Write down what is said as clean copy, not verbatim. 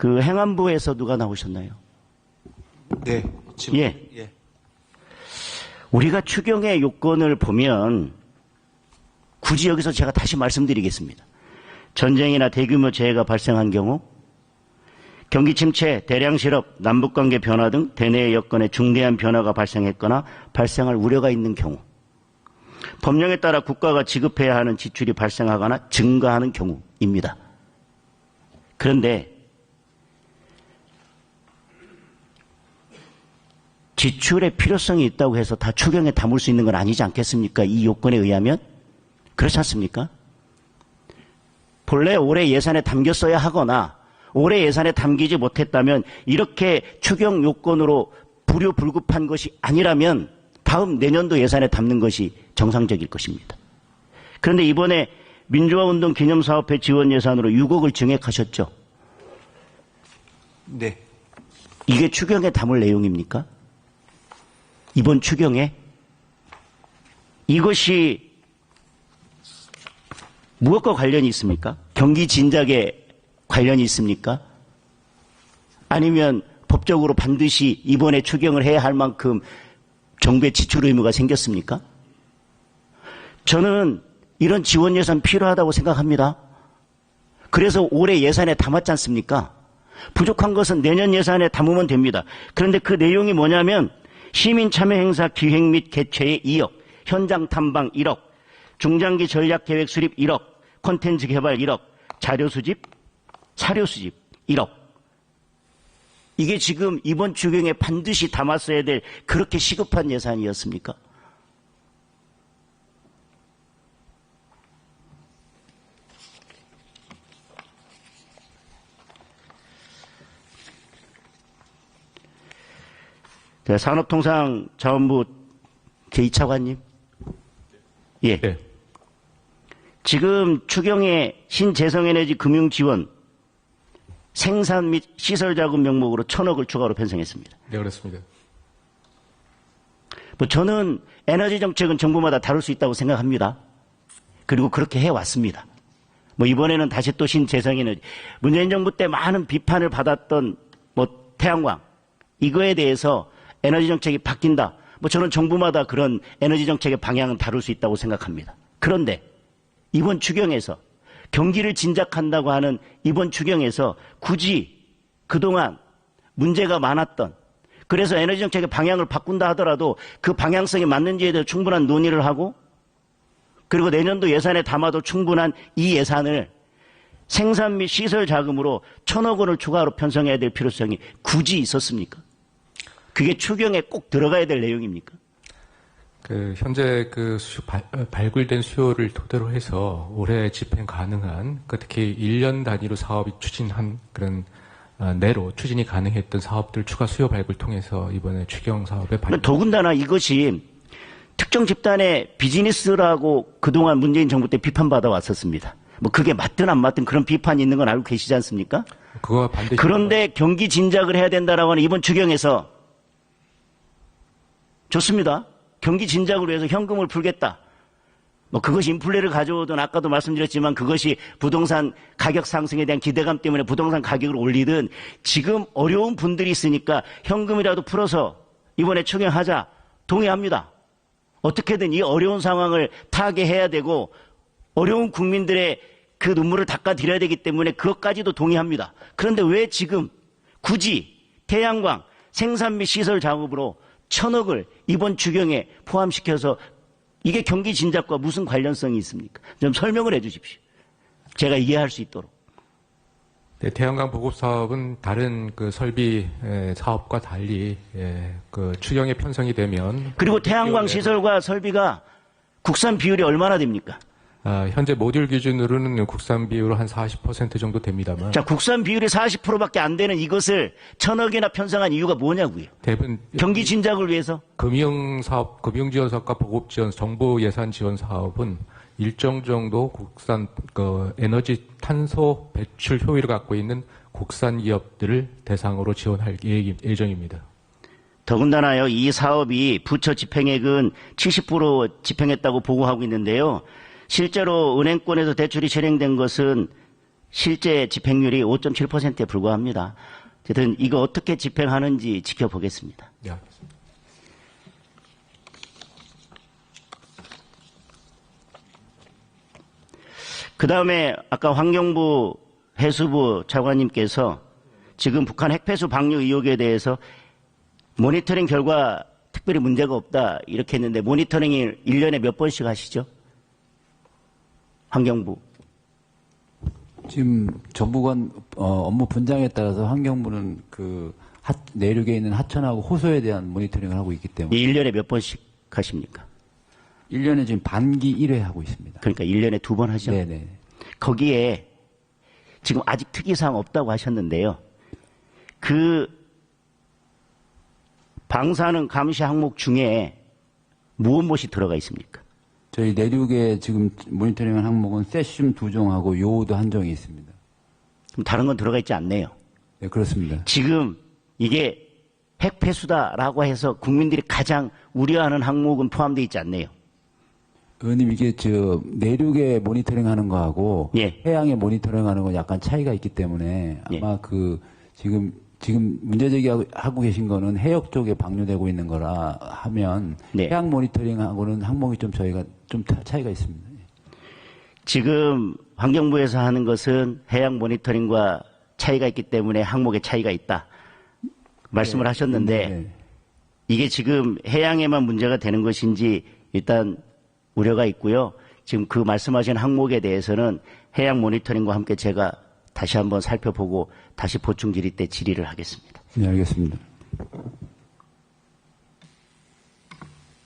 그 행안부에서 누가 나오셨나요? 네. 지금, 예. 예. 우리가 추경의 요건을 보면 굳이 여기서 제가 다시 말씀드리겠습니다. 전쟁이나 대규모 재해가 발생한 경우, 경기 침체, 대량 실업, 남북관계 변화 등 대내 여건에 중대한 변화가 발생했거나 발생할 우려가 있는 경우, 법령에 따라 국가가 지급해야 하는 지출이 발생하거나 증가하는 경우입니다. 그런데 지출의 필요성이 있다고 해서 다 추경에 담을 수 있는 건 아니지 않겠습니까? 이 요건에 의하면? 그렇지 않습니까? 본래 올해 예산에 담겼어야 하거나 올해 예산에 담기지 못했다면 이렇게 추경 요건으로 불효불급한 것이 아니라면 다음 내년도 예산에 담는 것이 정상적일 것입니다. 그런데 이번에 민주화운동 기념사업회 지원 예산으로 6억을 증액하셨죠? 네. 이게 추경에 담을 내용입니까? 이번 추경에? 이것이 무엇과 관련이 있습니까? 경기 진작에 관련이 있습니까? 아니면 법적으로 반드시 이번에 추경을 해야 할 만큼 정부의 지출 의무가 생겼습니까? 저는 이런 지원 예산 필요하다고 생각합니다. 그래서 올해 예산에 담았지 않습니까? 부족한 것은 내년 예산에 담으면 됩니다. 그런데 그 내용이 뭐냐면 시민 참여 행사 기획 및 개최에 2억, 현장 탐방 1억, 중장기 전략 계획 수립 1억, 콘텐츠 개발 1억, 자료 수집, 사료 수집 1억. 이게 지금 이번 추경에 반드시 담았어야 될 그렇게 시급한 예산이었습니까? 산업통상자원부 제2차관님. 예. 네. 지금 추경의 신재생에너지 금융지원 생산 및 시설자금 명목으로 1,000억을 추가로 편성했습니다. 네, 그렇습니다. 저는 에너지 정책은 정부마다 다룰 수 있다고 생각합니다. 그리고 그렇게 해왔습니다. 이번에는 다시 또 신재생에너지. 문재인 정부 때 많은 비판을 받았던 태양광. 이거에 대해서 에너지 정책이 바뀐다. 저는 정부마다 그런 에너지 정책의 방향은 다룰 수 있다고 생각합니다. 그런데 이번 추경에서 경기를 진작한다고 하는 이번 추경에서 굳이 그동안 문제가 많았던, 그래서 에너지 정책의 방향을 바꾼다 하더라도 그 방향성이 맞는지에 대해 충분한 논의를 하고, 그리고 내년도 예산에 담아도 충분한 이 예산을 생산 및 시설 자금으로 1,000억 원을 추가로 편성해야 될 필요성이 굳이 있었습니까? 그게 추경에 꼭 들어가야 될 내용입니까? 현재 발굴된 수요를 토대로 해서 올해 집행 가능한, 특히 1년 단위로 사업이 추진한 그런 내로 추진이 가능했던 사업들 추가 수요 발굴 통해서 이번에 추경 사업에 더군다나 이것이 특정 집단의 비즈니스라고 그동안 문재인 정부 때 비판받아 왔었습니다. 그게 맞든 안 맞든 그런 비판이 있는 건 알고 계시지 않습니까? 그거와 반대시. 그런데 경기 진작을 해야 된다라고 하는 이번 추경에서 좋습니다. 경기 진작을 위해서 현금을 풀겠다. 그것이 인플레를 가져오든 아까도 말씀드렸지만 그것이 부동산 가격 상승에 대한 기대감 때문에 부동산 가격을 올리든 지금 어려운 분들이 있으니까 현금이라도 풀어서 이번에 추경하자. 동의합니다. 어떻게든 이 어려운 상황을 타개해야 되고 어려운 국민들의 그 눈물을 닦아드려야 되기 때문에 그것까지도 동의합니다. 그런데 왜 지금 굳이 태양광 생산 및 시설 작업으로 1,000억을 이번 추경에 포함시켜서 이게 경기 진작과 무슨 관련성이 있습니까? 좀 설명을 해 주십시오. 제가 이해할 수 있도록. 네, 태양광 보급 사업은 다른 설비 사업과 달리 추경에 편성이 되면, 그리고 태양광 시설과 설비가 국산 비율이 얼마나 됩니까? 현재 모듈 기준으로는 국산 비율로 한 40% 정도 됩니다만. 자, 국산 비율이 40%밖에 안 되는 이것을 1,000억이나 편성한 이유가 뭐냐고요? 대부분 경기 진작을 위해서? 금융사업, 금융지원사업과 보급지원, 정부 예산 지원 사업은 일정 정도 국산 에너지 탄소 배출 효율을 갖고 있는 국산 기업들을 대상으로 지원할 예정입니다. 더군다나요, 이 사업이 부처 집행액은 70% 집행했다고 보고하고 있는데요. 실제로 은행권에서 대출이 실행된 것은 실제 집행률이 5.7%에 불과합니다. 어쨌든 이거 어떻게 집행하는지 지켜보겠습니다. 네, 알겠습니다. 그 다음에 아까 환경부 해수부 차관님께서 지금 북한 핵폐수 방류 의혹에 대해서 모니터링 결과 특별히 문제가 없다 이렇게 했는데 모니터링을 1년에 몇 번씩 하시죠? 환경부. 지금 정부관 업무 분장에 따라서 환경부는 그 내륙에 있는 하천하고 호소에 대한 모니터링을 하고 있기 때문에 1년에 몇 번씩 하십니까? 1년에 지금 반기 1회 하고 있습니다. 그러니까 1년에 2번 하죠? 네네. 거기에 지금 아직 특이사항 없다고 하셨는데요. 그 방사능 감시 항목 중에 무엇이 들어가 있습니까? 저희 내륙에 지금 모니터링한 항목은 세슘 2종하고 요오드 1종이 있습니다. 그럼 다른 건 들어가 있지 않네요. 네, 그렇습니다. 지금 이게 핵폐수다라고 해서 국민들이 가장 우려하는 항목은 포함되어 있지 않네요. 의원님, 이게 내륙에 모니터링하는 거하고 예. 해양에 모니터링하는 건 약간 차이가 있기 때문에 아마 지금 문제 제기하고 계신 거는 해역 쪽에 방류되고 있는 거라 하면 네. 해양 모니터링하고는 항목이 좀 저희가 좀 차이가 있습니다. 지금 환경부에서 하는 것은 해양 모니터링과 차이가 있기 때문에 항목에 차이가 있다. 말씀을 하셨는데 네. 이게 지금 해양에만 문제가 되는 것인지 일단 우려가 있고요. 지금 그 말씀하신 항목에 대해서는 해양 모니터링과 함께 제가 다시 한번 살펴보고 다시 보충 질의 때 질의를 하겠습니다. 네, 알겠습니다.